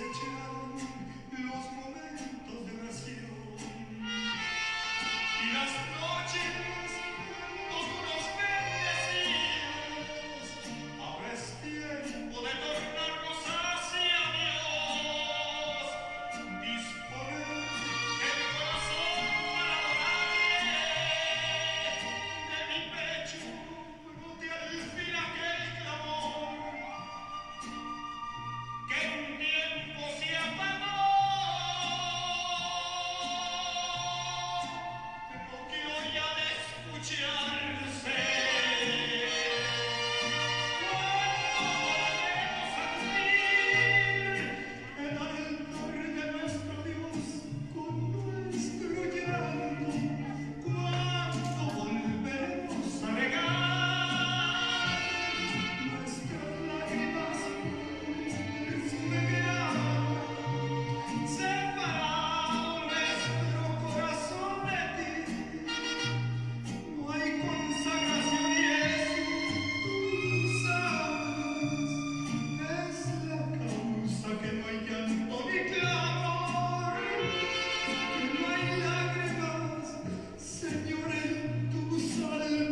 desecharon los momentos de oración y las noches nocturnos bendecidos. Ahora es tiempo de tornarnos hacia Dios, disponer el corazón para adorarle. De mi pecho brote al fin aquel clamor que un tiempo se apagó, pero que hoy ha de escucharse. Cuando volvemos a unir el altar de nuestro Dios con nuestro llanto, cuando volveremos a regar nuestras lágrimas en su negrada, separado nuestro corazón de ti, no hay consagración y eso tú sabes, es la causa que no hay llanto ni clamor, que no hay lágrimas, Señor, en tus altares.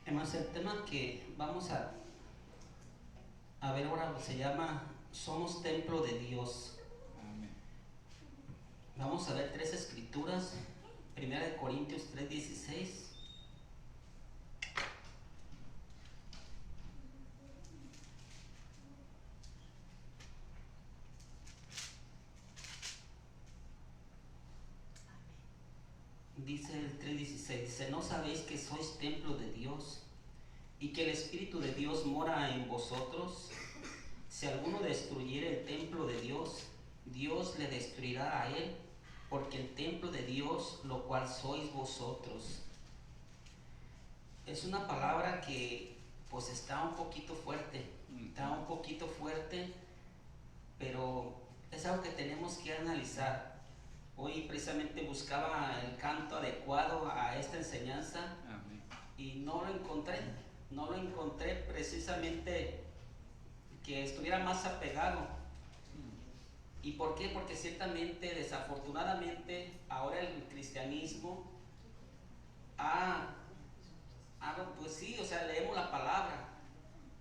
Además, el tema que vamos a ver ahora se llama Somos templo de Dios. Vamos a ver tres escrituras. 1 Corintios 3:16. Dice el 3:16, dice, ¿no sabéis que sois templo de Dios y que el Espíritu de Dios mora en vosotros? Si alguno destruyere el templo de Dios, Dios le destruirá a él, porque el templo de Dios, lo cual sois vosotros. Es una palabra que pues está un poquito fuerte, pero es algo que tenemos que analizar. Hoy precisamente buscaba el canto adecuado a esta enseñanza. Amén. Y no lo encontré precisamente que estuviera más apegado. ¿Y por qué? Porque ciertamente, desafortunadamente, ahora el cristianismo pues sí, o sea, leemos la palabra,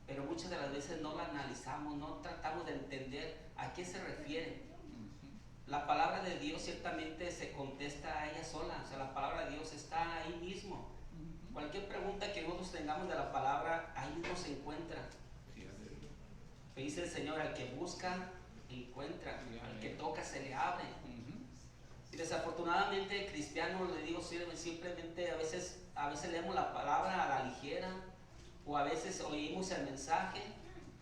pero muchas de las veces no la analizamos, no tratamos de entender a qué se refiere. La palabra de Dios ciertamente se contesta a ella sola, o sea, la palabra de Dios está ahí mismo. Cualquier pregunta que nosotros tengamos de la palabra, ahí mismo se encuentra. Dice el Señor, al que busca, encuentra, al que toca, se le abre. Y desafortunadamente el cristiano, le digo, simplemente a veces leemos la palabra a la ligera, o a veces oímos el mensaje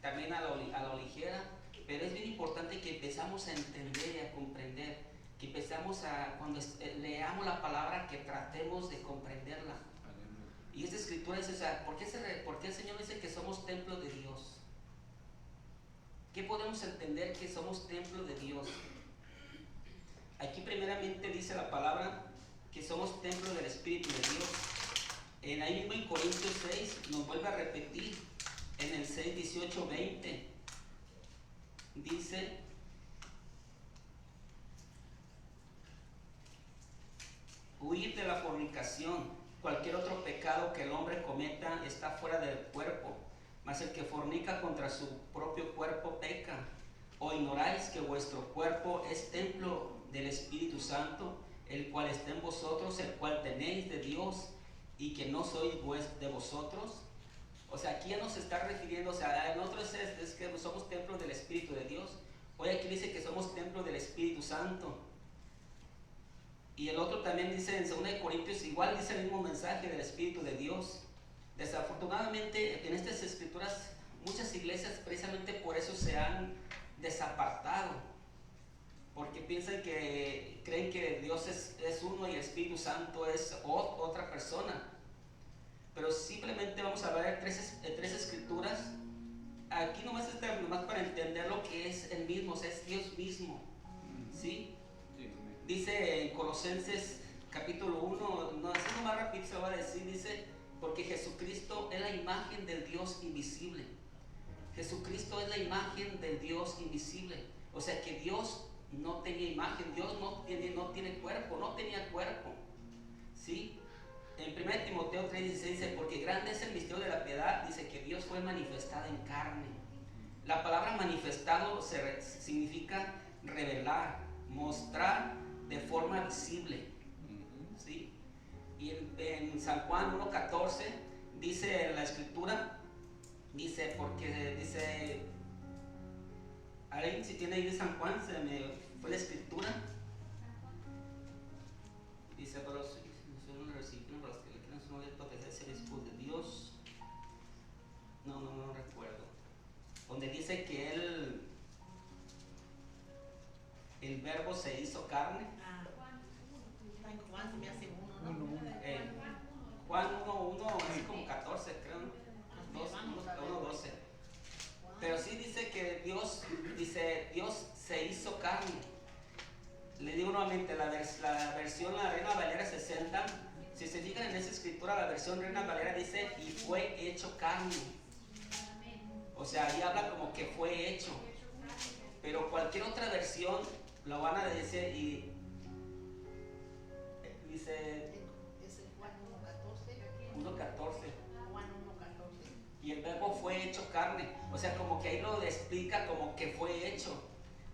también a la ligera, pero es bien importante que empezamos a entender y a comprender, que empezamos cuando leamos la palabra, que tratemos de comprenderla. Y esta escritura dice, o sea, ¿por qué el Señor dice que somos templo de Dios? ¿Qué podemos entender que somos templo de Dios? Aquí primeramente dice la palabra que somos templo del Espíritu de Dios. Ahí mismo en Corintios 6 nos vuelve a repetir, en el 6, 18, 20. Dice, huid de la fornicación. Cualquier otro pecado que el hombre cometa está fuera del cuerpo, mas el que fornica contra su propio cuerpo peca. ¿O ignoráis que vuestro cuerpo es templo del Espíritu Santo, el cual está en vosotros, el cual tenéis de Dios, y que no sois de vosotros? O sea, aquí ya nos está refiriendo, o sea, nosotros es que somos templo del Espíritu de Dios. Hoy aquí dice que somos templo del Espíritu Santo. Y el otro también dice en 2 Corintios, igual dice el mismo mensaje del Espíritu de Dios. Desafortunadamente en estas escrituras muchas iglesias precisamente por eso se han desapartado, porque creen que Dios es uno y el Espíritu Santo es otra persona. Pero simplemente vamos a ver tres escrituras. Aquí nomás para entender lo que es el mismo, o sea, es Dios mismo, ¿sí? Dice en Colosenses capítulo 1, no, haciendo más rápido se lo va a decir, dice, porque Jesucristo es la imagen del Dios invisible. Jesucristo es la imagen del Dios invisible. O sea que Dios no tenía imagen, Dios no tiene cuerpo, no tenía cuerpo. ¿Sí? En 1 Timoteo 3:16 dice, porque grande es el misterio de la piedad, dice que Dios fue manifestado en carne. La palabra manifestado significa revelar, mostrar de forma visible. ¿Sí? Y en San Juan 1:14 dice la escritura, dice, porque dice, alguien si tiene ahí de San Juan, se me fue la escritura, dice, pero si no lo reciben, para los que le quieran su nombre, proteger ser hijos de Dios, no recuerdo, donde dice que el verbo se hizo carne. Juan se me hace uno, ¿no? Juan 1:1, así como 14, creo, ¿no? 1:12. Pero sí dice que Dios se hizo carne. Le digo nuevamente, la versión la Reina Valera 60, si se fijan en esa escritura, la versión Reina Valera dice, y fue hecho carne. O sea, ahí habla como que fue hecho. Pero cualquier otra versión lo van a decir y dice Es el Juan 1:14. Juan 1:14. Y el verbo fue hecho carne. O sea, como que ahí lo explica como que fue hecho.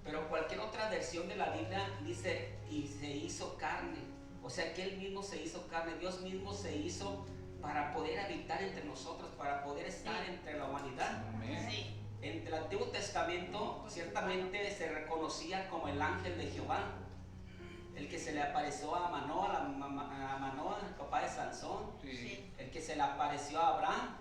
Pero cualquier otra versión de la Biblia dice, y se hizo carne. O sea, que Él mismo se hizo carne. Dios mismo se hizo para poder habitar entre nosotros, para poder estar entre la humanidad. Sí. En el Antiguo Testamento ciertamente se reconocía como el ángel de Jehová, el que se le apareció a Manoah, el papá de Sansón, Sí. el que se le apareció a Abraham,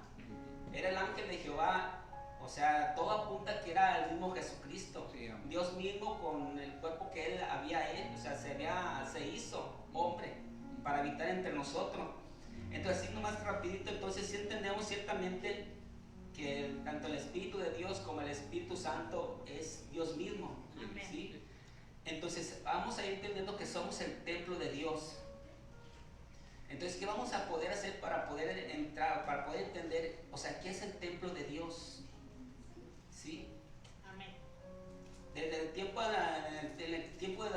era el ángel de Jehová. O sea, todo apunta que era el mismo Jesucristo, Dios mismo con el cuerpo que Él había hecho, o sea, se hizo hombre para habitar entre nosotros. Entonces, así nomás rapidito, entonces sí entendemos ciertamente que tanto el Espíritu de Dios como el Espíritu Santo es Dios mismo. Amén. ¿Sí? Entonces vamos a ir entendiendo que somos el templo de Dios. Entonces, ¿qué vamos a poder hacer para poder entrar, para poder entender, o sea, qué es el templo de Dios? ¿Sí? Amén. Desde el tiempo de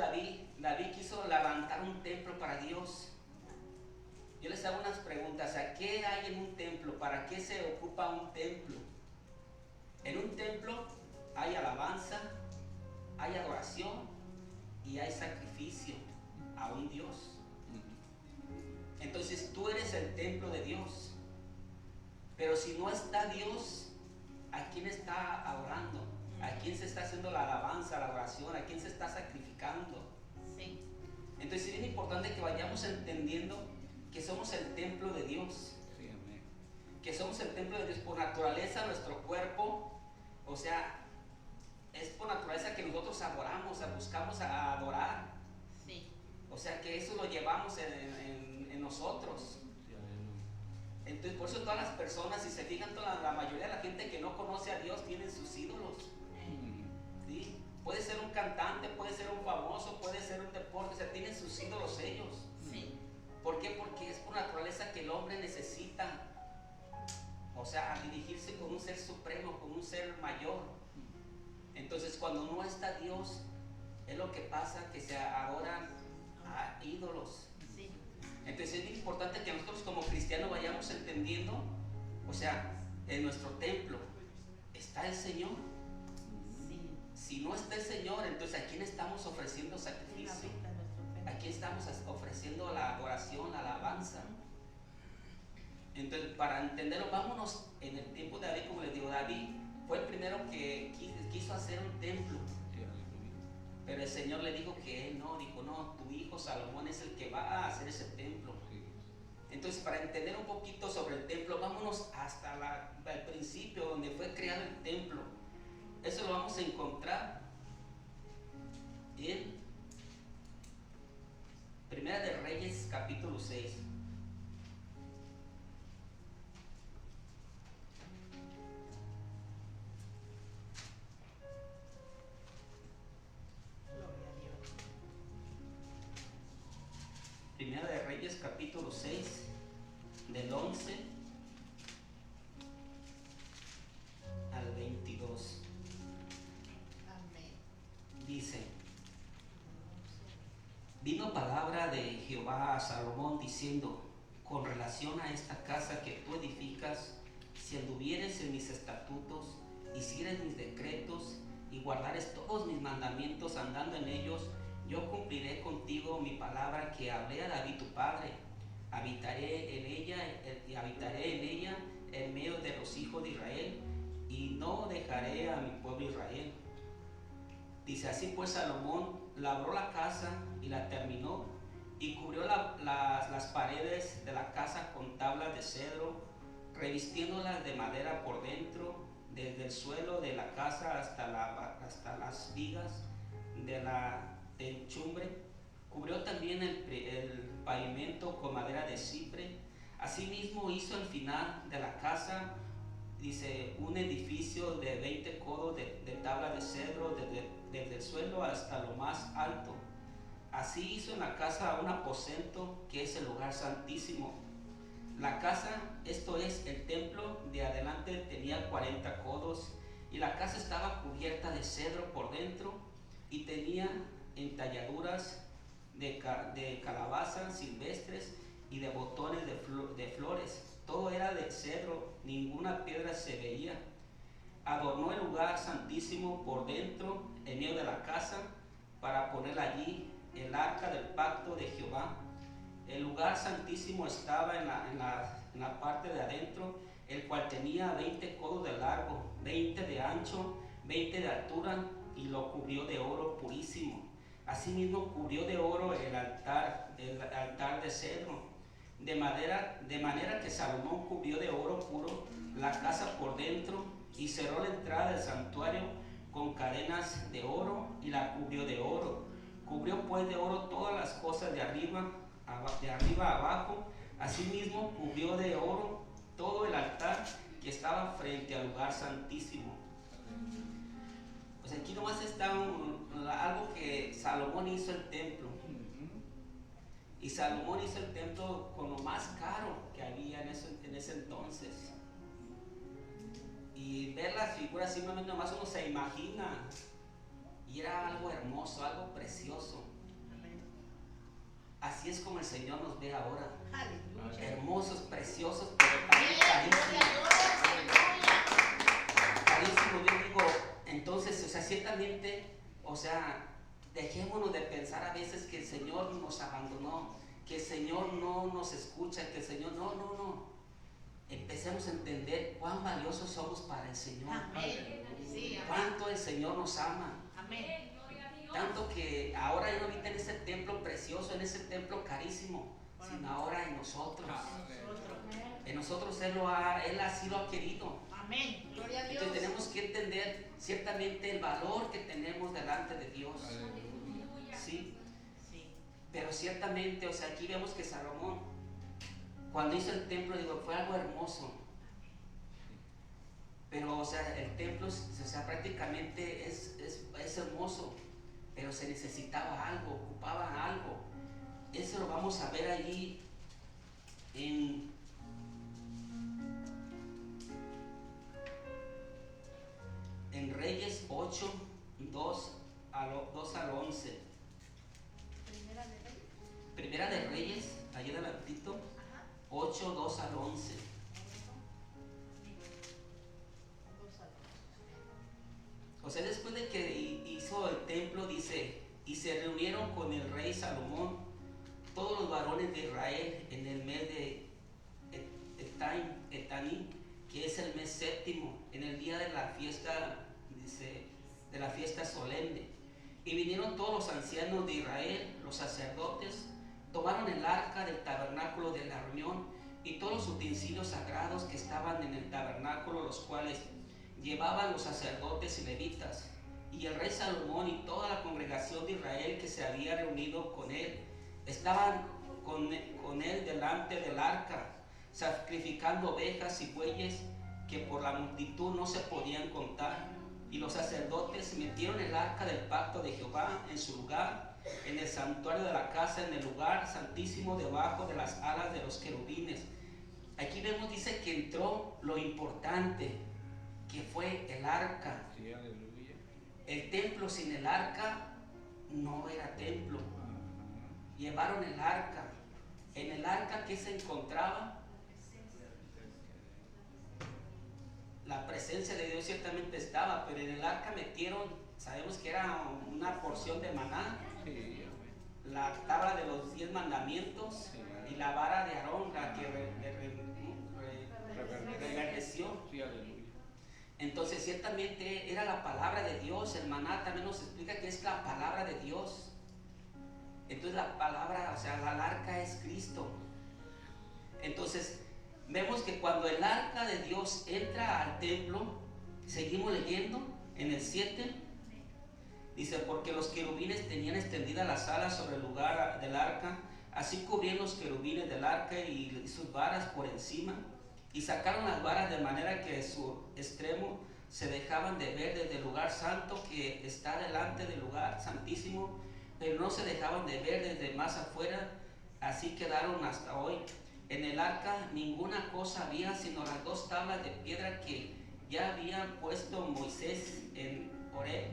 David quiso levantar un templo para Dios. Yo les hago unas preguntas, ¿a qué hay en un templo? ¿Para qué se ocupa un templo? En un templo hay alabanza, hay adoración y hay sacrificio a un Dios. Entonces tú eres el templo de Dios. Pero si no está Dios, ¿a quién está adorando? ¿A quién se está haciendo la alabanza, la adoración? ¿A quién se está sacrificando? Sí. Entonces es bien importante que vayamos entendiendo que somos el templo de Dios. Sí, amén. Que somos el templo de Dios por naturaleza, nuestro cuerpo, o sea, es por naturaleza que nosotros adoramos, buscamos a adorar. Sí. O sea que eso lo llevamos en nosotros. Sí, aleluya. Entonces por eso todas las personas, si se fijan, la mayoría de la gente que no conoce a Dios tienen sus ídolos. ¿Sí? Puede ser un cantante, puede ser un famoso, puede ser un deporte, o sea, tienen sus ídolos ellos. Sí. ¿Por qué? Porque es por naturaleza que el hombre necesita, o sea, dirigirse con un ser supremo, con un ser mayor. Entonces cuando no está Dios, es lo que pasa, que se adoran a ídolos. Sí. Entonces es bien importante que nosotros como cristianos vayamos entendiendo, o sea, en nuestro templo, ¿está el Señor? Sí. Si no está el Señor, entonces ¿a quién estamos ofreciendo sacrificio? Aquí estamos ofreciendo la adoración, la alabanza. Entonces, para entenderlo, vámonos en el tiempo de David, como les digo, David fue el primero que quiso hacer un templo. Sí, aleluya. Pero el Señor le dijo que él no, dijo, no, tu hijo Salomón es el que va a hacer ese templo. Sí. Entonces, para entender un poquito sobre el templo, vámonos hasta el principio, donde fue creado el templo. Eso lo vamos a encontrar en Primera de Reyes, capítulo 6. Gloria a Dios. Primera de capítulo 6, del 11 al 22. Amén. Dice: vino palabra de Jehová a Salomón diciendo: con relación a esta casa que tú edificas, si anduvieres en mis estatutos, hicieres mis decretos y guardares todos mis mandamientos andando en ellos, yo cumpliré contigo mi palabra que hablé a David tu padre. Habitaré en ella en medio de los hijos de Israel, y no dejaré a mi pueblo Israel. Dice: así pues Salomón labró la casa y la terminó, y cubrió las paredes de la casa con tablas de cedro, revistiéndolas de madera por dentro, desde el suelo de la casa hasta las vigas de la techumbre. Cubrió también el pavimento con madera de cipre. Asimismo hizo al final de la casa, dice, un edificio de 20 codos de tabla de cedro desde el suelo hasta lo más alto. Así hizo en la casa un aposento que es el lugar santísimo. La casa, esto es el templo, de adelante tenía 40 codos, y la casa estaba cubierta de cedro por dentro, y tenía entalladuras de calabazas silvestres y de botones de flores. Todo era de cedro, ninguna piedra se veía. Adornó el lugar santísimo por dentro, en medio de la casa, para poner allí el arca del pacto de Jehová. El lugar santísimo estaba en la parte de adentro, el cual tenía 20 codos de largo, 20 de ancho, 20 de altura, y lo cubrió de oro purísimo. Asimismo cubrió de oro el altar de cedro, de manera que Salomón cubrió de oro puro la casa por dentro, y cerró la entrada del santuario con cadenas de oro, y la cubrió de oro. Cubrió pues de oro todas las cosas de arriba abajo. Asimismo cubrió de oro todo el altar que estaba frente al lugar santísimo. Pues aquí nomás está algo que Salomón hizo el templo. Y Salomón hizo el templo con lo más caro que había en ese entonces. Y ver las figuras, simplemente nomás uno se imagina. Y era algo hermoso, algo precioso. Amén. Así es como el Señor nos ve ahora. Aleluya. Hermosos, preciosos, pero también Amén. Gloria a Dios. Aleluya. carísimos. Yo digo, entonces, o sea, ciertamente, o sea, dejémonos de pensar a veces que el Señor nos abandonó, que el Señor no nos escucha, que el Señor, no. Empecemos a entender cuán valiosos somos para el Señor. Amén. Sí, amén. Cuánto el Señor nos ama. Amén. Tanto que ahora ya no habita en ese templo precioso, en ese templo carísimo, sino ahora en nosotros. Nosotros. En nosotros Él así lo ha querido. Amén. Gloria a Dios. Entonces tenemos que entender ciertamente el valor que tenemos delante de Dios. ¿Sí? Sí. Pero ciertamente, o sea, aquí vemos que Salomón, cuando hizo el templo, digo, fue algo hermoso. Pero, o sea, el templo, o sea, prácticamente es hermoso, pero se necesitaba algo, ocupaba algo. Eso lo vamos a ver allí en Reyes 8, 2 al 11. Primera de Reyes, allí adelantito, 8, 2 al 11. O sea, después de que hizo el templo, dice, y se reunieron con el rey Salomón todos los varones de Israel en el mes de Etanim, que es el mes séptimo, en el día de la fiesta, dice, de la fiesta solemne. Y vinieron todos los ancianos de Israel, los sacerdotes, tomaron el arca del tabernáculo de la reunión y todos los utensilios sagrados que estaban en el tabernáculo, los cuales llevaban los sacerdotes y levitas. Y el rey Salomón y toda la congregación de Israel que se había reunido con él, estaban con él delante del arca, sacrificando ovejas y bueyes que por la multitud no se podían contar. Y los sacerdotes metieron el arca del pacto de Jehová en su lugar, en el santuario de la casa, en el lugar santísimo, debajo de las alas de los querubines. Aquí vemos, dice que entró lo importante, que fue el arca. Sí, aleluya. El templo sin el arca no era templo. Llevaron el arca. En el arca, ¿qué se encontraba? La presencia de Dios ciertamente estaba, pero en el arca metieron, sabemos que era una porción de maná, Sí, la tabla de los 10 mandamientos y la vara de Aarón, la que reverdeció. sí, aleluya. Entonces ciertamente era la palabra de Dios. El maná también nos explica que es la palabra de Dios. Entonces la palabra, o sea, la arca es Cristo. Entonces vemos que cuando el arca de Dios entra al templo, seguimos leyendo en el 7, dice, porque los querubines tenían extendidas las alas sobre el lugar del arca, así cubrían los querubines del arca y sus varas por encima, y sacaron las varas de manera que su extremo se dejaban de ver desde el lugar santo que está delante del lugar santísimo, pero no se dejaban de ver desde más afuera, así quedaron hasta hoy. En el arca ninguna cosa había sino las 2 tablas de piedra que ya habían puesto Moisés en Horeb,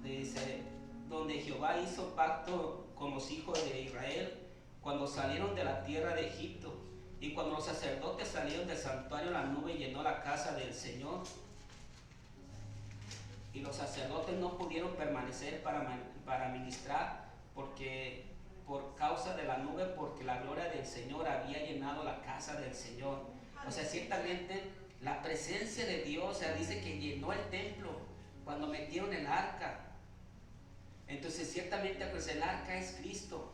dice, donde Jehová hizo pacto con los hijos de Israel cuando salieron de la tierra de Egipto. Y cuando los sacerdotes salieron del santuario, la nube llenó la casa del Señor. Y los sacerdotes no pudieron permanecer para ministrar por causa de la nube, porque la gloria del Señor había llenado la casa del Señor. O sea, ciertamente la presencia de Dios, o sea, dice que llenó el templo cuando metieron el arca. Entonces ciertamente pues el arca es Cristo.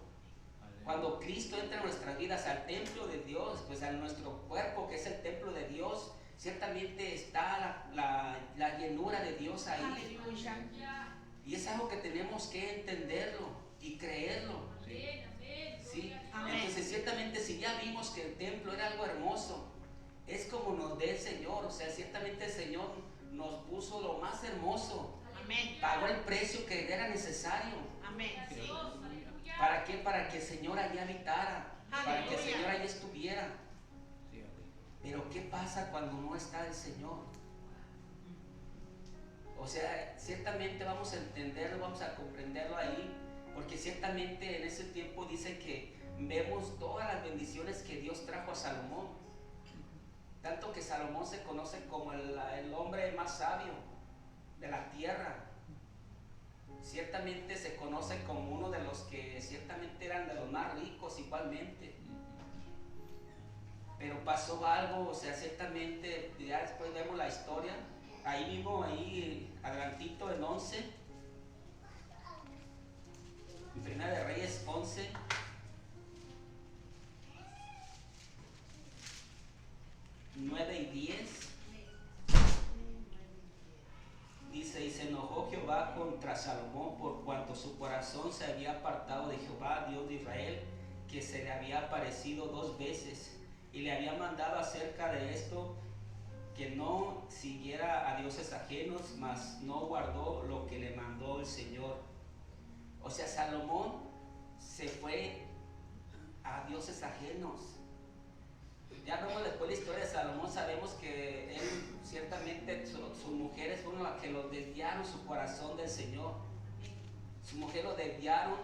Cuando Cristo entra en nuestras vidas al templo de Dios, pues a nuestro cuerpo que es el templo de Dios, ciertamente está la llenura de Dios ahí. Aleluya. Y es algo que tenemos que entenderlo y creerlo. ¿Sí? Amén. Entonces ciertamente si ya vimos que el templo era algo hermoso, es como nos dé el Señor. O sea, ciertamente el Señor nos puso lo más hermoso. Amén. Pagó el precio que era necesario. Amén. ¿Para qué? Para que el Señor allí habitara, para que el Aleluya. Señor allí estuviera. Sí, aleluya. Pero ¿qué pasa cuando no está el Señor? O sea, ciertamente vamos a entenderlo, vamos a comprenderlo ahí, porque ciertamente en ese tiempo dice que vemos todas las bendiciones que Dios trajo a Salomón. Tanto que Salomón se conoce como el hombre más sabio de la tierra. Ciertamente se conoce como uno de los que ciertamente eran de los más ricos igualmente. Pero pasó algo, o sea, ciertamente, ya después vemos la historia, ahí mismo, ahí adelantito en 11, en Primera de Reyes 11, nueve y 10, dice, y se enojó Jehová contra Salomón por cuanto su corazón se había apartado de Jehová, Dios de Israel, que se le había aparecido 2 veces, y le había mandado acerca de esto que no siguiera a dioses ajenos, mas no guardó lo que le mandó el Señor. O sea, Salomón se fue a dioses ajenos. Ya vemos después la historia de Salomón, sabemos que él ciertamente sus mujeres fueron las que lo desviaron su corazón del Señor. Sus mujeres lo desviaron,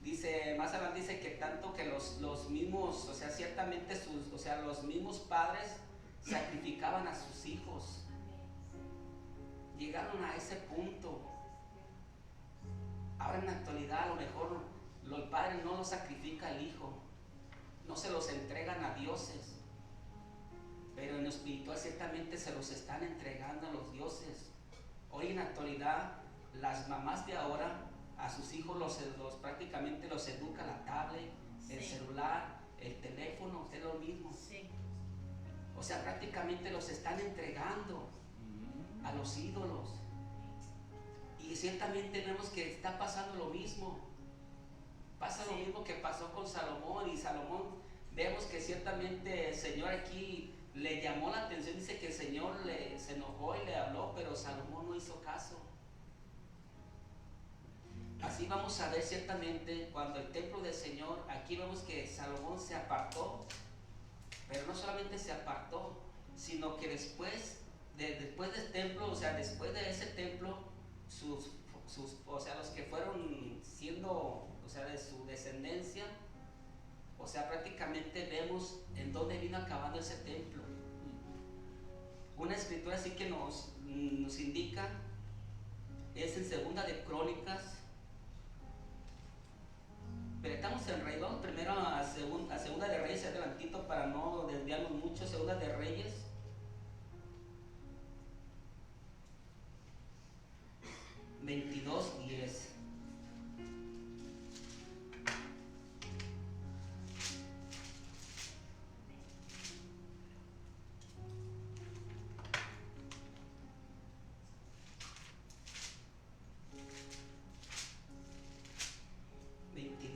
dice, más adelante dice que tanto que los mismos, o sea, ciertamente los mismos padres sacrificaban a sus hijos. Llegaron a ese punto. Ahora en la actualidad a lo mejor el padre no lo sacrifica al hijo, no se los entregan a dioses. Pero en lo espiritual ciertamente se los están entregando a los dioses. Hoy en la actualidad, las mamás de ahora a sus hijos prácticamente los educa la tablet, el celular, el teléfono, es lo mismo. Sí. O sea, prácticamente los están entregando a los ídolos. Y ciertamente vemos que está pasando lo mismo. Pasa lo mismo que pasó con Salomón. Y Salomón, vemos que ciertamente el Señor aquí le llamó la atención, dice que el Señor se enojó y le habló, pero Salomón no hizo caso. Así vamos a ver ciertamente cuando el templo del Señor, aquí vemos que Salomón se apartó, pero no solamente se apartó, sino que después del templo, o sea, después de ese templo, o sea, los que fueron siendo, o sea, de su descendencia, o sea, prácticamente vemos en dónde vino acabando ese templo. Una escritura así que nos indica, es en Segunda de Crónicas, pero estamos en Rey, vamos primero a Segunda de Reyes, adelantito para no desviarnos mucho. Segunda de Reyes 22:10.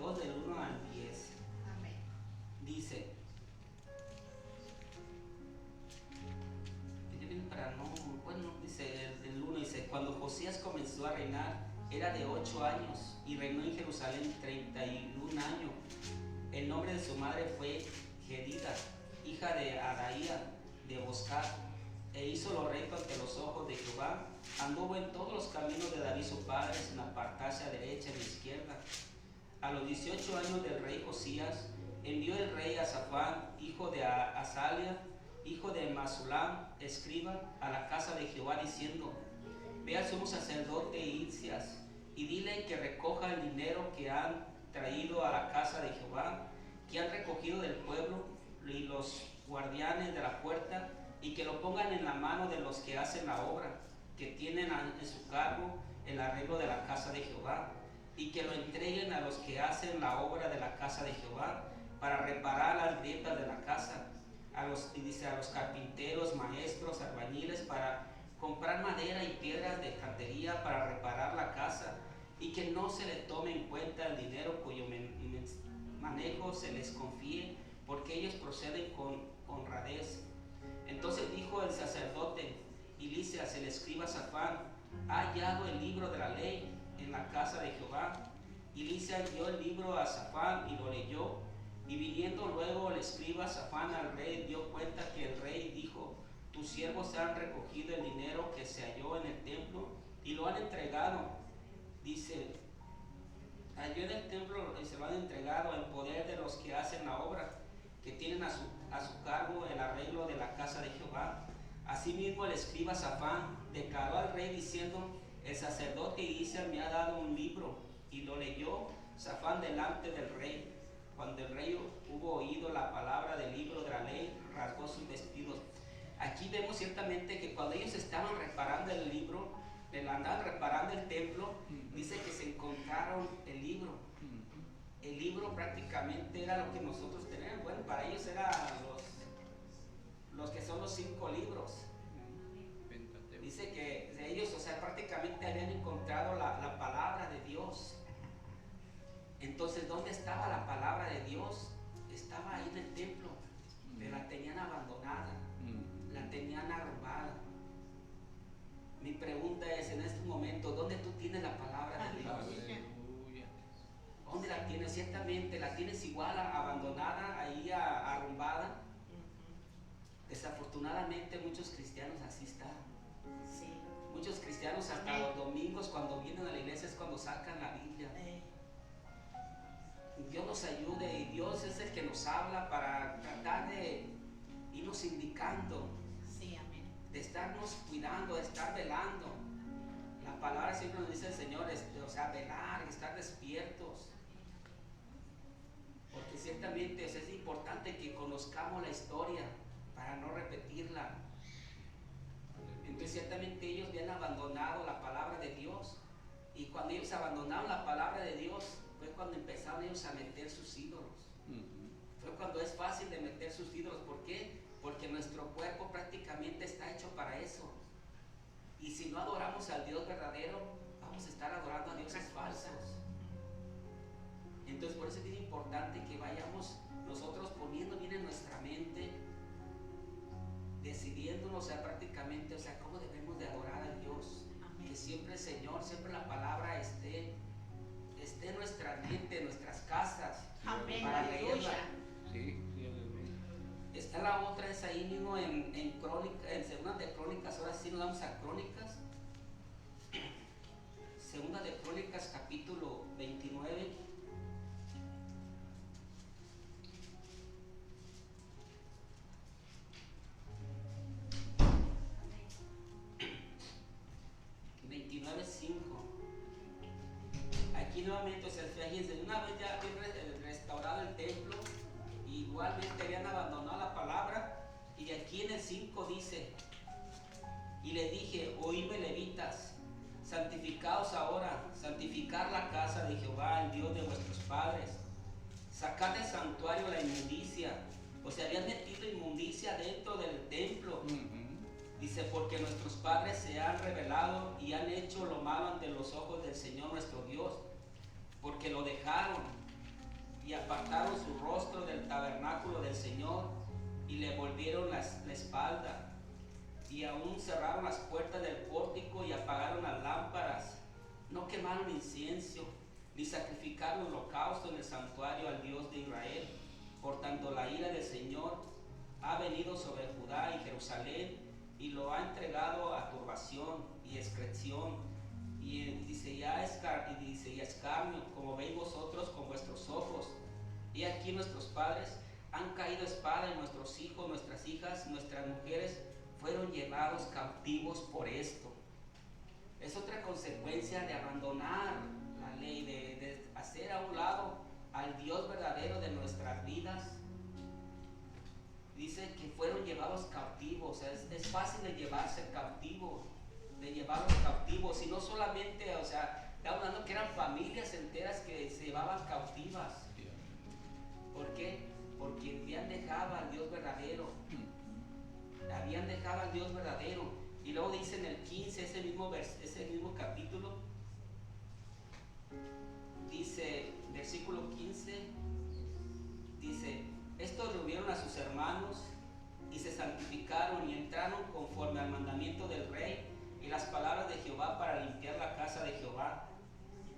Del 1 al 10. Amén. Dice, para no, bueno, dice el 1, dice, cuando Josías comenzó a reinar, era de 8 años y reinó en Jerusalén 31 años. El nombre de su madre fue Gedida, hija de Adaía de Boscat, e hizo lo recto ante los ojos de Jehová. Anduvo en todos los caminos de David su padre, sin apartarse a derecha ni a izquierda. A los 18 años del rey Josías, envió el rey a Safán, hijo de Asalia, hijo de Masulam, escriba, a la casa de Jehová, diciendo: Ve al sumo sacerdote Hilcías, y dile que recoja el dinero que han traído a la casa de Jehová, que han recogido del pueblo y los guardianes de la puerta, y que lo pongan en la mano de los que hacen la obra, que tienen en su cargo el arreglo de la casa de Jehová, y que lo entreguen a los que hacen la obra de la casa de Jehová, para reparar las grietas de la casa, a los carpinteros, maestros, albañiles, para comprar madera y piedras de cantería para reparar la casa, y que no se le tome en cuenta el dinero cuyo manejo se les confíe, porque ellos proceden con honradez. Entonces dijo el sacerdote Hilcías, el escriba Safán: ha hallado el libro de la ley en la casa de Jehová. Hilcías dio el libro a Safán y lo leyó, y viniendo luego el escriba Safán al rey, dio cuenta que el rey dijo: tus siervos han recogido el dinero que se halló en el templo y lo han entregado. Dice, halló en el templo y se lo han entregado en poder de los que hacen la obra, que tienen a su cargo el arreglo de la casa de Jehová. Asimismo el escriba Safán declaró al rey diciendo: el sacerdote Hilcías me ha dado un libro. Y lo leyó Safán delante del rey. Cuando el rey hubo oído la palabra del libro de la ley, rasgó sus vestidos. Aquí vemos ciertamente que cuando ellos estaban reparando el libro, andaban reparando el templo, dice que se encontraron el libro. El libro prácticamente era lo que nosotros tenemos. Bueno, para ellos eran los que son los 5 libros. Dice que ellos, o sea, prácticamente habían encontrado la palabra de Dios. Entonces, ¿dónde estaba la palabra de Dios? Estaba ahí en el templo, pero la tenían abandonada, la tenían arrobada. Mi pregunta es, en este momento, ¿dónde tú tienes la palabra de Dios? ¿Dónde la tienes? Ciertamente la tienes igual abandonada, ahí arrumbada. Desafortunadamente muchos cristianos así están. Sí. Muchos cristianos hasta los domingos cuando vienen a la iglesia es cuando sacan la Biblia. Dios nos ayude y Dios es el que nos habla para tratar de irnos indicando, Sí, amén. de estarnos cuidando, de estar velando. La palabra siempre nos dice el Señor, o sea, velar, estar despiertos. Porque ciertamente es importante que conozcamos la historia para no repetirla. Entonces ciertamente ellos habían abandonado la palabra de Dios, y cuando ellos abandonaron la palabra de Dios fue cuando empezaron ellos a meter sus ídolos. Fue cuando es fácil de meter sus ídolos. ¿Por qué? Porque nuestro cuerpo prácticamente está hecho para eso, y si no adoramos al Dios verdadero, vamos a estar adorando a dioses falsos. Entonces por eso es bien importante que vayamos nosotros poniendo bien en nuestra mente, decidiéndonos, o sea, prácticamente, o sea, cómo debemos de adorar a Dios. Amén. Que siempre el Señor, siempre la palabra esté vez ahí mismo en Crónicas, en Segunda de Crónicas, ahora sí nos vamos a Crónicas. Segunda de Crónicas, capítulo 29. Aquí nuevamente, o sea, fíjense, una vez ya habían restaurado el templo, igualmente habían abandonado la palabra, y aquí en el 5 dice: y le dije, oídme levitas, santificaos ahora, santificar la casa de Jehová, el Dios de vuestros padres, sacad del santuario la inmundicia. O sea, habían metido inmundicia dentro del templo. Dice, porque nuestros padres se han rebelado y han hecho lo malo ante los ojos del Señor nuestro Dios, porque lo dejaron y apartaron su rostro del tabernáculo del Señor y le volvieron la espalda, y aún cerraron las puertas del pórtico y apagaron las lámparas. No quemaron incienso ni sacrificaron holocausto en el santuario al Dios de Israel. Por tanto, la ira del Señor ha venido sobre Judá y Jerusalén, y lo ha entregado a turbación y excreción, y dice, y escarnio, como veis vosotros con vuestros ojos. Y aquí nuestros padres han caído a espada, y nuestros hijos, nuestras hijas, nuestras mujeres fueron llevados cautivos por esto. Es otra consecuencia de abandonar la ley, de hacer a un lado al Dios verdadero de nuestras vidas. Dice que fueron llevados cautivos. O sea, es fácil de llevarse cautivo, de llevarlos cautivos, y no solamente, o sea, estamos hablando que eran familias enteras que se llevaban cautivas. ¿Por qué? Porque habían dejado al Dios verdadero. Habían dejado al Dios verdadero. Y luego dice en el 15, ese mismo capítulo, dice, versículo 15, dice: estos reunieron a sus hermanos y se santificaron y entraron conforme al mandamiento del rey y las palabras de Jehová para limpiar la casa de Jehová.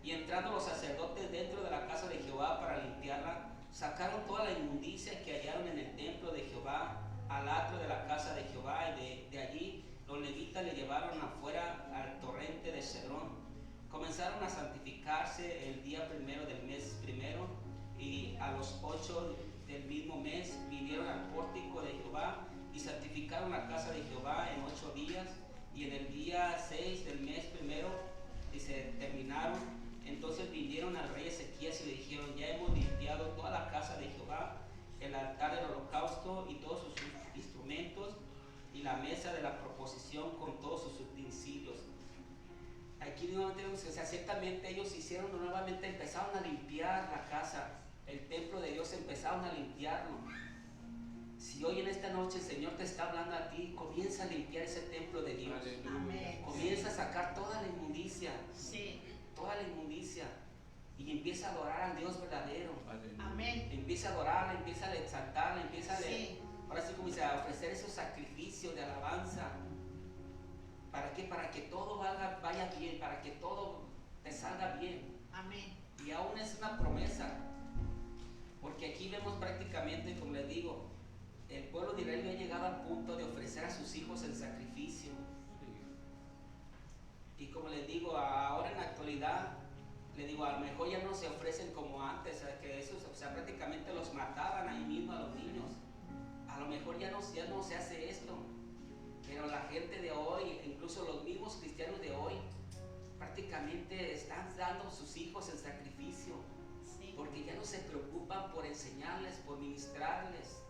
Y entrando los sacerdotes dentro de la casa de Jehová para limpiarla, sacaron toda la inmundicia que hallaron en el templo de Jehová al atrio de la casa de Jehová, y de allí los levitas le llevaron afuera al torrente de Cedrón. Comenzaron a santificarse el día primero del mes primero, y a los 8 del mismo mes vinieron al pórtico de Jehová y santificaron la casa de Jehová en 8 días, y en el día 6 del mes primero dice, terminaron. Entonces vinieron al rey Ezequías y le dijeron: ya hemos limpiado toda la casa de Jehová, el altar del holocausto y todos sus instrumentos, y la mesa de la proposición con todos sus utensilios. Aquí nuevamente vemos que, o sea, ciertamente ellos hicieron nuevamente, empezaron a limpiar la casa, el templo de Dios, empezaron a limpiarlo. Si hoy en esta noche el Señor te está hablando a ti, comienza a limpiar ese templo de Dios. Amén. Comienza a sacar toda la inmundicia, Sí. toda la inmundicia, y empieza a adorar al Dios verdadero. Amén. Empieza a adorarla, empieza a exaltarla, empieza a Sí. ahora sí comienza a ofrecer esos sacrificios de alabanza. ¿Para qué? Para que todo vaya bien, para que todo te salga bien. Amén. Y aún es una promesa, porque aquí vemos prácticamente, como les digo, el pueblo de Israel había llegado al punto de ofrecer a sus hijos el sacrificio. Y como les digo, ahora en la actualidad, les digo, a lo mejor ya no se ofrecen como antes, o sea, que eso, o sea, prácticamente los mataban ahí mismo a los niños. A lo mejor ya no se hace esto, pero la gente de hoy, incluso los mismos cristianos de hoy, prácticamente están dando a sus hijos el sacrificio, Sí. porque ya no se preocupan por enseñarles, por ministrarles.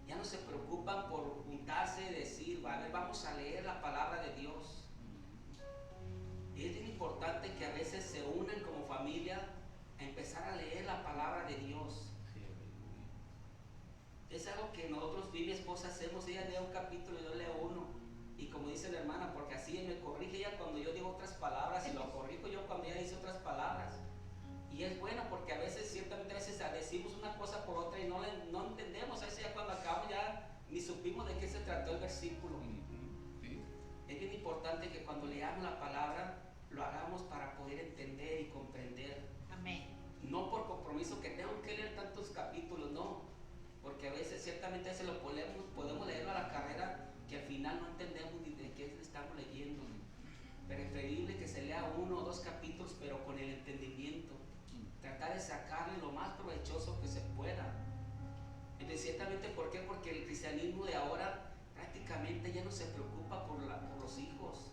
Ya no se preocupan por juntarse y decir, a ver, vamos a leer la palabra de Dios. Y es bien importante que a veces se unan como familia a empezar a leer la palabra de Dios. Es algo que nosotros, mi esposa, hacemos. Ella lee un capítulo y yo leo uno. Y como dice la hermana, porque así me corrige ella cuando yo digo otras palabras, y lo corrijo yo cuando ella dice otras palabras. Y es bueno, porque a veces, ciertamente, a veces decimos una cosa por otra y no entendemos. A veces ya cuando acabamos ya ni supimos de qué se trató el versículo. Es bien importante que cuando leamos la palabra lo hagamos para poder entender y comprender. Amén. No por compromiso que tengo que leer tantos capítulos, no. Porque a veces ciertamente se lo ponemos estamos leyendo. Preferible que se lea 1 o 2 capítulos, pero con el entendimiento. Tratar de sacarle lo más provechoso que se pueda. Entonces, ciertamente, ¿por qué? Porque el cristianismo de ahora prácticamente ya no se preocupa por los hijos.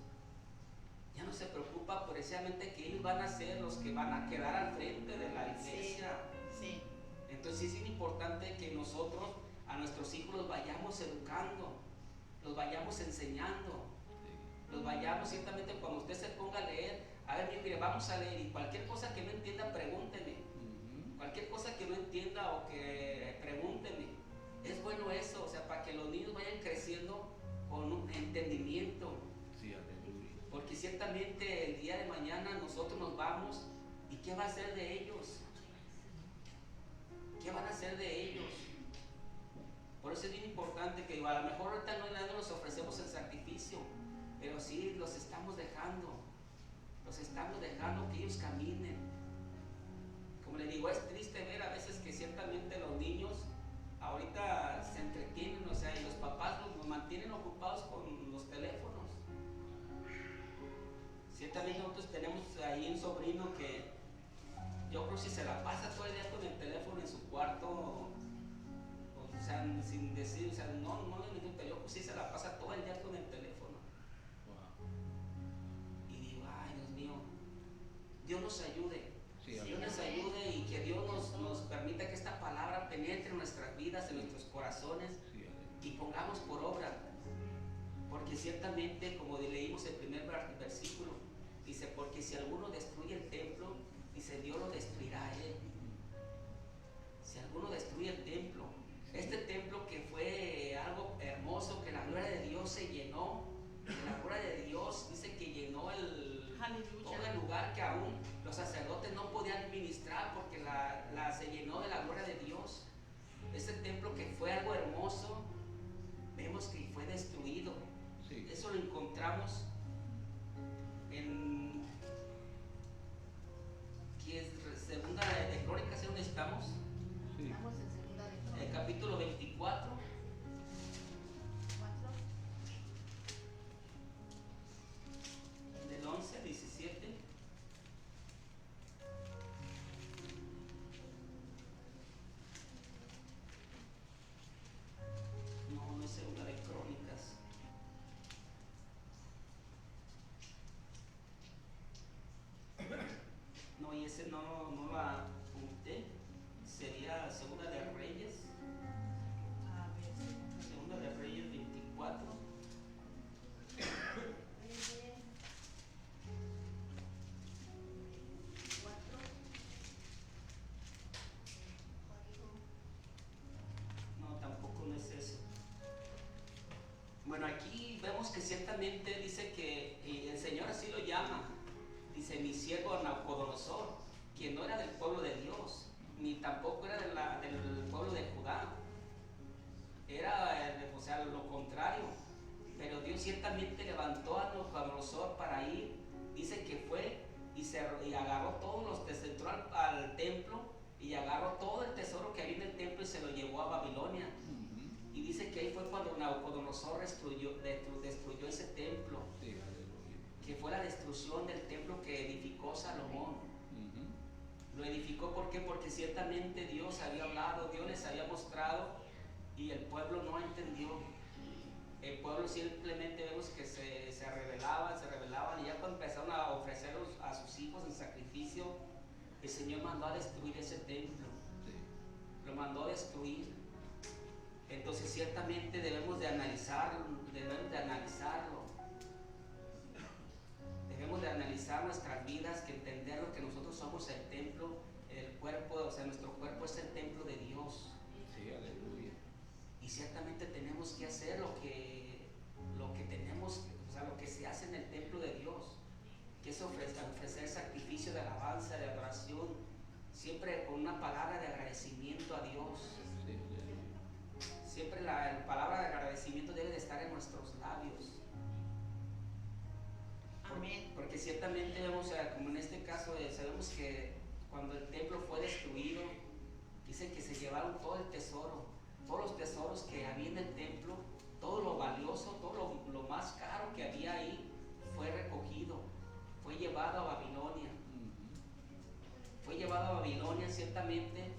Ya no se preocupa precisamente que ellos van a ser los que van a quedar al frente de la iglesia. Sí. Entonces sí es importante que nosotros a nuestros hijos los vayamos educando, los vayamos enseñando, los vayamos ciertamente cuando usted se ponga a leer. A ver, mire, vamos a leer y cualquier cosa que no entienda, pregúnteme. Cualquier cosa que no entienda o que pregúnteme. Es bueno eso, o sea, para que los niños vayan creciendo con un entendimiento. Sí, aleluya. Porque ciertamente el día de mañana nosotros nos vamos y ¿qué va a hacer de ellos? ¿Qué van a hacer de ellos? Por eso es bien importante que a lo mejor ahorita no los ofrecemos el sacrificio, pero sí los estamos dejando que ellos caminen. Como le digo, es triste ver a veces que ciertamente los niños ahorita se entretienen, o sea, y los papás los mantienen ocupados con los teléfonos. Ciertamente nosotros tenemos ahí un sobrino que yo creo que si se la pasa todo el día con el teléfono en su cuarto, o sea, sin decir, o sea, no le digo, pero yo pues sí se la pasa todo el día con el teléfono. Wow. Y digo, ay, Dios mío, Dios nos ayude. Sí, Dios nos ayude y que Dios nos permita que esta palabra penetre en nuestras vidas, en nuestros corazones Sí, aleluya. y pongamos por obra. Porque ciertamente, como leímos el primer versículo, dice, porque si alguno destruye el templo, dice, Dios lo destruirá a él. Si alguno destruye el templo, este templo que fue algo hermoso, que la gloria de Dios se llenó, que la gloria de Dios dice que llenó todo el lugar que aún los sacerdotes no podían ministrar porque se llenó de la gloria de Dios. Este templo que fue algo hermoso, vemos que fue destruido. Sí. Eso lo encontramos en que es segunda de Crónicas, ¿dónde estamos? Sí. Estamos en segunda de El Crónicas capítulo 24, 4. del 11 al 17. No es segunda de Crónicas. No, y ese no la apunté. Sería segunda de Reyes. A ver, Segunda de Reyes 24. No, tampoco no es eso. Bueno, aquí vemos que ciertamente dice que y el Señor así lo llama. Dice, mi siervo Nabucodonosor, quien no era del pueblo de Dios, ni tampoco era del pueblo de Judá. Era, o sea, lo contrario. Pero Dios ciertamente levantó a Nabucodonosor para ir. Dice que fue y agarró todos los tesoros, entró al templo y agarró todo el tesoro que había en el templo y se lo llevó a Babilonia. Y dice que ahí fue cuando Nabucodonosor destruyó ese templo, Sí, aleluya. que fue la destrucción del templo que edificó Salomón. Lo edificó ¿por qué? Porque ciertamente Dios había hablado, Dios les había mostrado y el pueblo no entendió. El pueblo simplemente vemos que se rebelaban y ya cuando empezaron a ofrecer a sus hijos en sacrificio, el Señor mandó a destruir ese templo. Sí. Lo mandó a destruir. Entonces ciertamente debemos de analizarlo. Debemos de analizar nuestras vidas, que entender lo que nosotros somos el templo, el cuerpo, o sea, nuestro cuerpo es el templo de Dios. Sí, aleluya. Y ciertamente tenemos que hacer lo que tenemos, o sea, lo que se hace en el templo de Dios, que es ofrecer sacrificio de alabanza, de adoración, siempre con una palabra de agradecimiento a Dios. Sí, aleluya. Siempre la palabra de agradecimiento debe de estar en nuestros labios. amén. Porque ciertamente vemos, o sea, como en este caso, sabemos que cuando el templo fue destruido, dice que se llevaron todo el tesoro, todos los tesoros que había en el templo, todo lo valioso valioso, todo lo más caro que había ahí fue recogido, fue llevado a Babilonia. Fue llevado a Babilonia, ciertamente.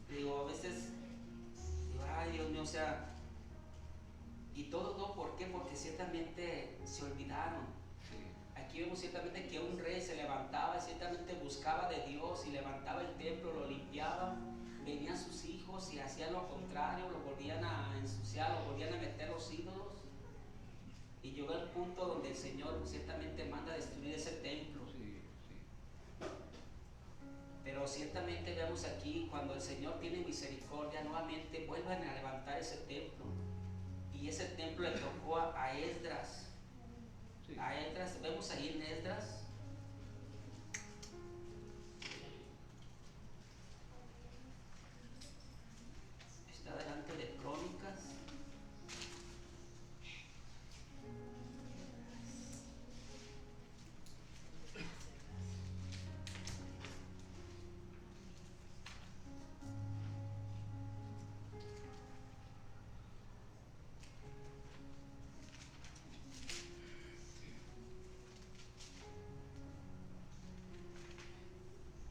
Digo, a veces, digo, ay Dios mío, o sea, y todo, ¿por qué? Porque ciertamente se olvidaron. Aquí vemos ciertamente que un rey se levantaba, ciertamente buscaba de Dios y levantaba el templo, lo limpiaba. Venían sus hijos y hacían lo contrario, lo volvían a ensuciar, lo volvían a meter los ídolos. Y llegó el punto donde el Señor ciertamente manda destruir ese templo. Pero ciertamente vemos aquí, cuando el Señor tiene misericordia, nuevamente vuelven a levantar ese templo. Y ese templo le tocó a Esdras. A Esdras, vemos ahí en Esdras. Está delante de Crónicas.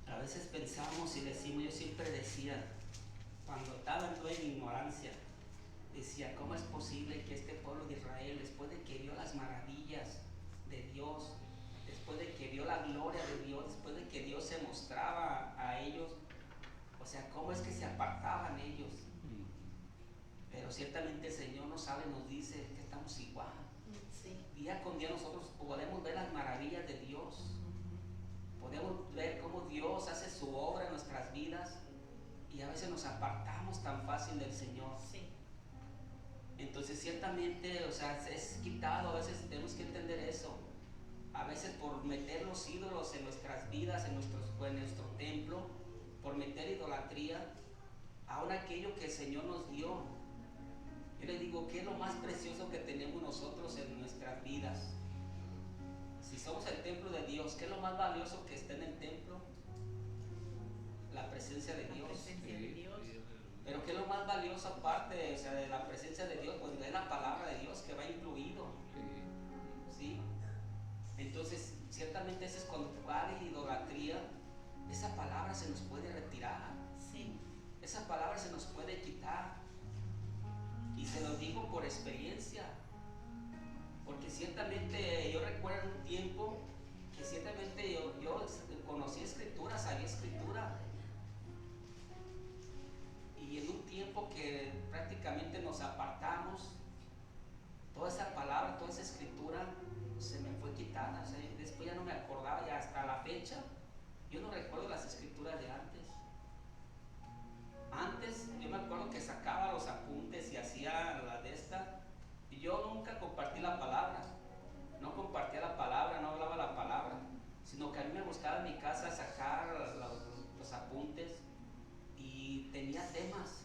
A veces pensamos y decimos, yo siempre decía, cuando estaba yo en ignorancia, decía, ¿cómo es posible que este pueblo de Israel, después de que vio las maravillas de Dios, después de que vio la gloria de Dios, después de que Dios se mostraba a ellos, o sea, cómo es que se apartaban ellos? Pero ciertamente el Señor nos sabe, nos dice que estamos igual. Sí. Día con día nosotros podemos ver las maravillas de Dios. Podemos ver cómo Dios hace su obra en nuestras vidas y a veces nos apartamos tan fácil del Señor. Sí. Entonces ciertamente, o sea, es quitado, a veces tenemos que entender eso. A veces por meter los ídolos en nuestras vidas, en nuestro templo, por meter idolatría, aún aquello que el Señor nos dio. Yo les digo, ¿qué es lo más precioso que tenemos nosotros en nuestras vidas? Si somos el templo de Dios, ¿qué es lo más valioso que está en el templo? La presencia de Dios. La presencia de Dios. Pero ¿qué es lo más valioso aparte, o sea, de la presencia de Dios? Pues es la palabra de Dios que va incluido. ¿Sí? Entonces, ciertamente ese es cuando hay idolatría, esa palabra se nos puede retirar. Sí. Esa palabra se nos puede quitar. Y se lo digo por experiencia. Porque ciertamente yo recuerdo un tiempo que ciertamente yo conocí escritura, sabía escritura. Y en un tiempo que prácticamente nos apartamos, toda esa palabra, toda esa escritura se me fue quitada. O sea, después ya no me acordaba, ya hasta la fecha, yo no recuerdo las escrituras de antes. Antes yo me acuerdo que sacaba los apuntes y hacía la de esta. Y yo nunca compartí la palabra, no compartía la palabra, no hablaba la palabra, sino que a mí me gustaba en mi casa sacar los apuntes y tenía temas,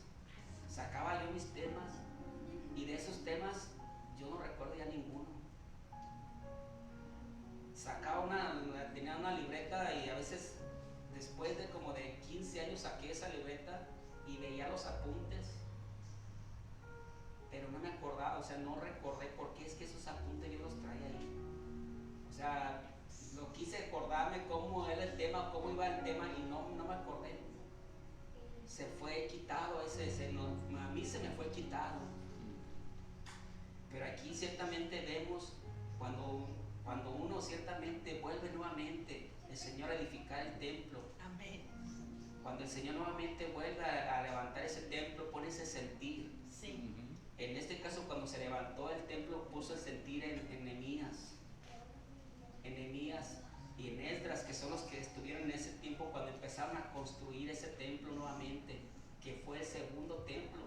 sacaba yo mis temas y de esos temas yo no recuerdo ya ninguno. Tenía una libreta y a veces después de como de 15 años saqué esa libreta y veía los apuntes. Pero no me acordaba, o sea, no recordé por qué es que esos apuntes yo los traía ahí. O sea, lo quise acordarme cómo era el tema, cómo iba el tema y no me acordé. Se fue quitado a mí se me fue quitado. Pero aquí ciertamente vemos cuando uno ciertamente vuelve nuevamente el Señor a edificar el templo. Amén. Cuando el Señor nuevamente vuelve a levantar ese templo, pone ese sentir. Sí. En este caso, cuando se levantó el templo, puso el sentir en Nehemías y en Esdras, que son los que estuvieron en ese tiempo cuando empezaron a construir ese templo nuevamente, que fue el segundo templo,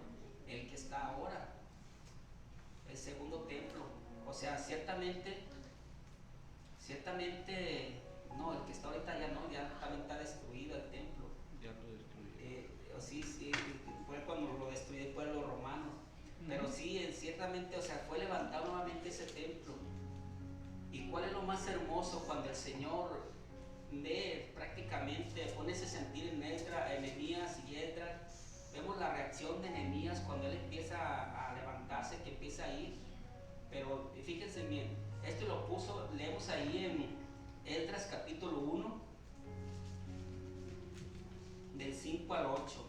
el que está ahora, el segundo templo. O sea, ciertamente, no, el que está ahorita ya no, ya también está destruido el templo. Ya lo destruyeron. Sí, fue cuando lo destruyó el pueblo romano. Pero sí, ciertamente, o sea, fue levantado nuevamente ese templo. ¿Y cuál es lo más hermoso cuando el Señor ve prácticamente, pone ese sentir en Nehemías y Esdras? Vemos la reacción de Nehemías cuando él empieza a levantar hace que empiece a ir. Pero fíjense bien, esto lo puso, leemos ahí en Esdras capítulo 1, del 5 al 8.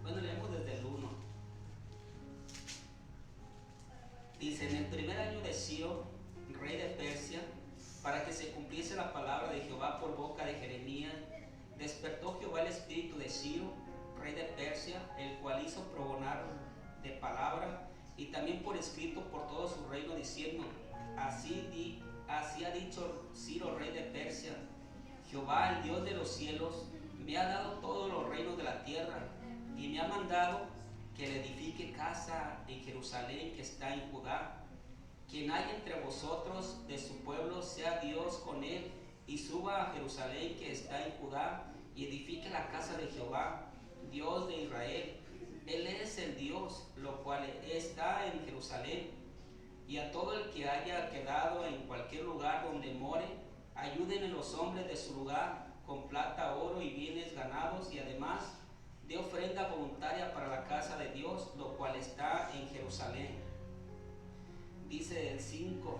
Bueno, leemos desde el 1. Dice: en el primer año de Ciro, rey de Persia, para que se cumpliese la palabra de Jehová por boca de Jeremías, despertó Jehová el espíritu de Ciro, rey de Persia, el cual hizo probonar de palabra y también por escrito por todo su reino, diciendo: así ha dicho Ciro, rey de Persia: Jehová, el Dios de los cielos, me ha dado todos los reinos de la tierra y me ha mandado que le edifique casa en Jerusalén que está en Judá. Quien haya entre vosotros de su pueblo, sea Dios con él, y suba a Jerusalén que está en Judá, y edifique la casa de Jehová, Dios de Israel. Él es el Dios, lo cual está en Jerusalén. Y a todo el que haya quedado en cualquier lugar donde more, ayúdenle los hombres de su lugar con plata, oro y bienes ganados, y además de ofrenda voluntaria para la casa de Dios, lo cual está en Jerusalén. Dice el 5: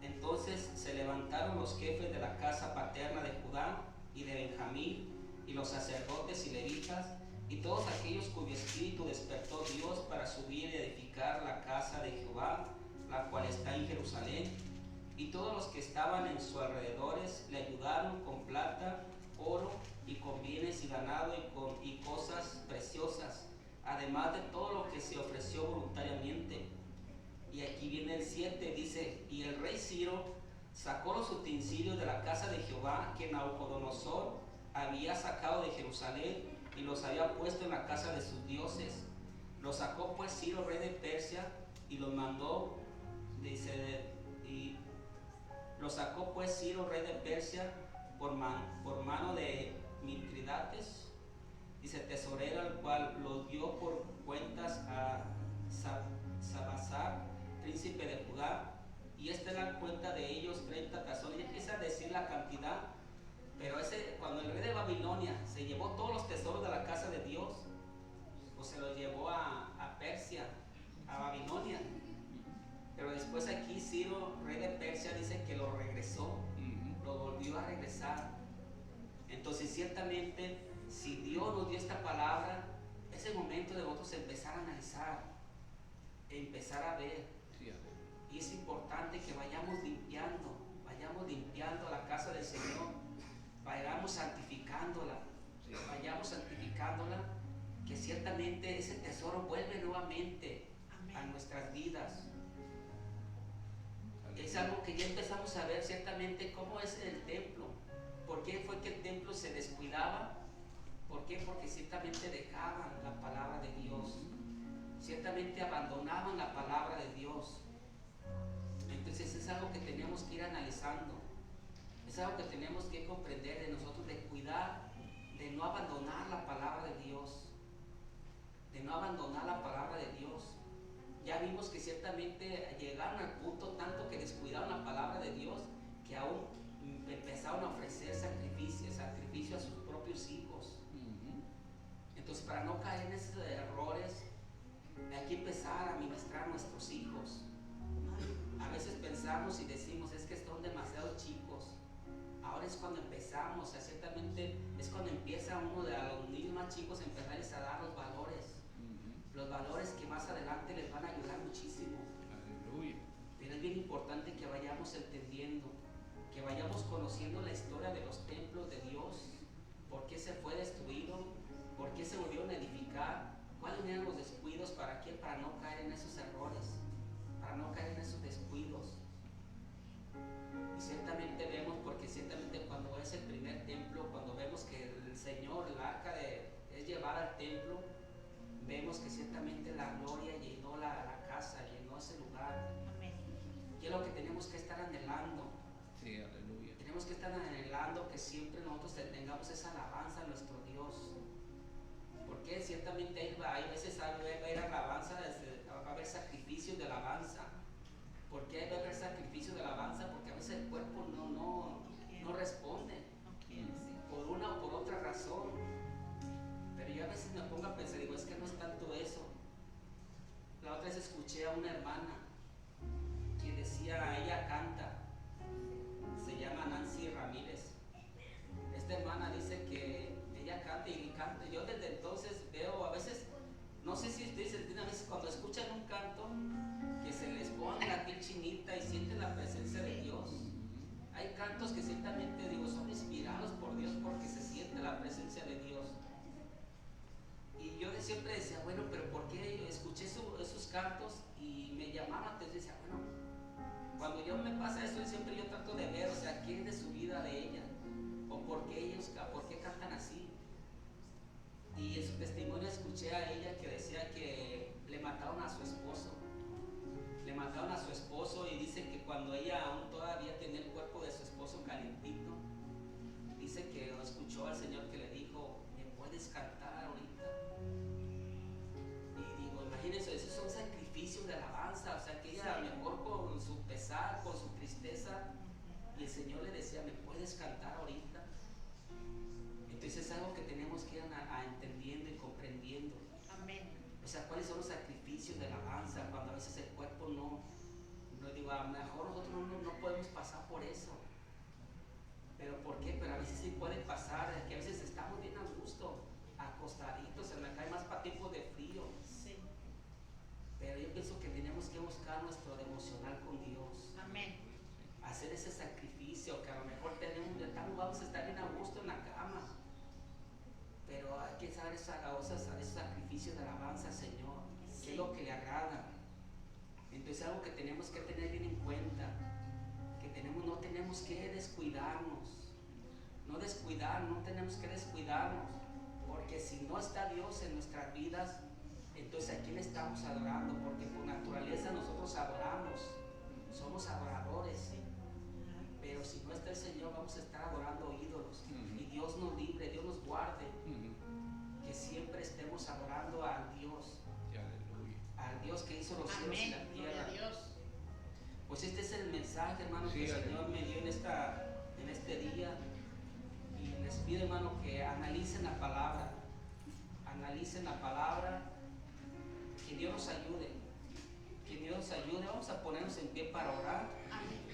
entonces se levantaron los jefes de la casa paterna de Judá y de Benjamín, y los sacerdotes y levitas, y todos aquellos cuyo espíritu despertó Dios para subir y edificar la casa de Jehová, la cual está en Jerusalén. Y todos los que estaban en sus alrededores le ayudaron con plata, oro y con bienes y ganado y cosas preciosas, además de todo lo que se ofreció voluntariamente. Y aquí viene el 7, dice: y el rey Ciro sacó los utensilios de la casa de Jehová que Nabucodonosor había sacado de Jerusalén y los había puesto en la casa de sus dioses. Los sacó pues Ciro, rey de Persia, y los mandó, dice, y los sacó pues Ciro, rey de Persia, por mano de Mitridates, dice, tesorero, al cual los dio por cuentas a Sabasar, príncipe de Judá, y esta es la cuenta de ellos, 30 tazones. Y empieza a decir la cantidad, pero cuando el rey de Babilonia se llevó todos los tesoros de la casa de Dios, pues se los llevó a Persia, a Babilonia. Pero después aquí Ciro, rey de Persia, dice que lo regresó, lo volvió a regresar. Entonces ciertamente, si Dios nos dio esta palabra, es el momento de nosotros empezar a analizar, empezar a ver. Y es importante que vayamos limpiando la casa del Señor, vayamos santificándola, que ciertamente ese tesoro vuelve nuevamente a nuestras vidas. Es algo que ya empezamos a ver ciertamente cómo es el templo. ¿Por qué fue que el templo se descuidaba? ¿Por qué? Porque ciertamente dejaban la palabra de Dios, ciertamente abandonaban la palabra de Dios. Entonces es algo que tenemos que ir analizando, es algo que tenemos que comprender de nosotros, de cuidar, de no abandonar la palabra de Dios, Ya vimos que ciertamente llegaron al punto tanto que descuidaron la palabra de Dios, que aún empezaron a ofrecer sacrificio a sus propios hijos. Entonces, para no caer en esos errores, hay que empezar a ministrar a nuestros hijos. A veces pensamos y decimos, es que son demasiado chicos. Ahora es cuando empezamos, ciertamente es cuando empieza uno de a los niños más chicos a empezarles a dar los valores que más adelante les van a ayudar muchísimo. Aleluya. Pero es bien importante que vayamos entendiendo, que vayamos conociendo la historia de los templos de Dios, por qué se fue destruido, por qué se volvieron a edificar, cuáles eran los descuidos, para qué, para no caer en esos errores, para no caer en esos descuidos. Y ciertamente vemos, porque ciertamente cuando es el primer templo, cuando vemos que el Señor, el arca es llevada al templo, vemos que ciertamente la gloria llenó la casa, llenó ese lugar. Y es lo que tenemos que estar anhelando. Sí, aleluya. Tenemos que estar anhelando que siempre nosotros tengamos esa alabanza a nuestro Dios. Porque ciertamente hay veces va a haber alabanza, va a haber sacrificios de alabanza. ¿Por qué va a haber sacrificio de alabanza? Porque a veces el cuerpo no responde, por una o por otra razón. Pero yo a veces me pongo a pensar, digo, es que no está tanto eso. La otra vez escuché a una hermana que decía, ella canta, se llama Nancy Ramírez. Esta hermana dice que ella canta y canta. Yo desde entonces veo, a veces, no sé si ustedes entienden, a veces cuando escuchan un canto, que se les pone la piel chinita y sienten la presencia de Dios. Hay cantos que ciertamente, digo, son inspirados por Dios porque se siente la presencia de Dios. Y yo siempre decía, bueno, pero ¿por qué? Yo escuché esos cantos y me llamaban la atención. Decía, bueno, cuando yo me pasa eso, siempre yo trato de ver, o sea, qué es de su vida de ella, o por qué cantan así. Y en su testimonio escuché a ella que decía que le mataron a su esposo. Le mataron a su esposo y dice que cuando ella aún todavía tenía el cuerpo de su esposo calientito, dice que escuchó al Señor que le dijo, ¿me puedes cantar ahorita? Y digo, imagínense, esos son sacrificios de alabanza, o sea que ella a lo mejor con su pesar, con su tristeza, y el Señor le decía, ¿me puedes cantar ahorita? Entonces es algo que tenemos que ir a entendiendo y comprendiendo. Amén. O sea, ¿cuáles son los sacrificios de alabanza? Cuando a veces el cuerpo no digo, a lo mejor nosotros no podemos pasar por eso. ¿Pero por qué? Pero a veces sí puede pasar, que a veces estamos bien a gusto, acostaditos, se me cae más para tiempos de frío. Sí. Pero yo pienso que tenemos que buscar nuestro devocional con Dios. Amén. Hacer ese sacrificio que a lo mejor vamos a estar bien a gusto en la cama. Pero hay que saber esos sacrificios de alabanza al Señor, Sí. que es lo que le agrada. Entonces algo que tenemos que tener bien en cuenta, que no tenemos que descuidarnos, no tenemos que descuidarnos, porque si no está Dios en nuestras vidas, entonces ¿a quién estamos adorando? Porque por naturaleza nosotros adoramos, somos adoradores. Pero si no está el Señor, vamos a estar adorando ídolos. Y Dios nos libre, Dios nos guarde. Que siempre estemos adorando al Dios. Aleluya. Al Dios que hizo los cielos y Amén. la Gloria a tierra. Dios. Pues este es el mensaje, hermano, Sí, que el aleluya. Señor me dio en este día. Y les pido, hermano, que analicen la palabra. Analicen la palabra. Que Dios nos ayude. Que Dios nos ayude. Vamos a ponernos en pie para orar. Amén.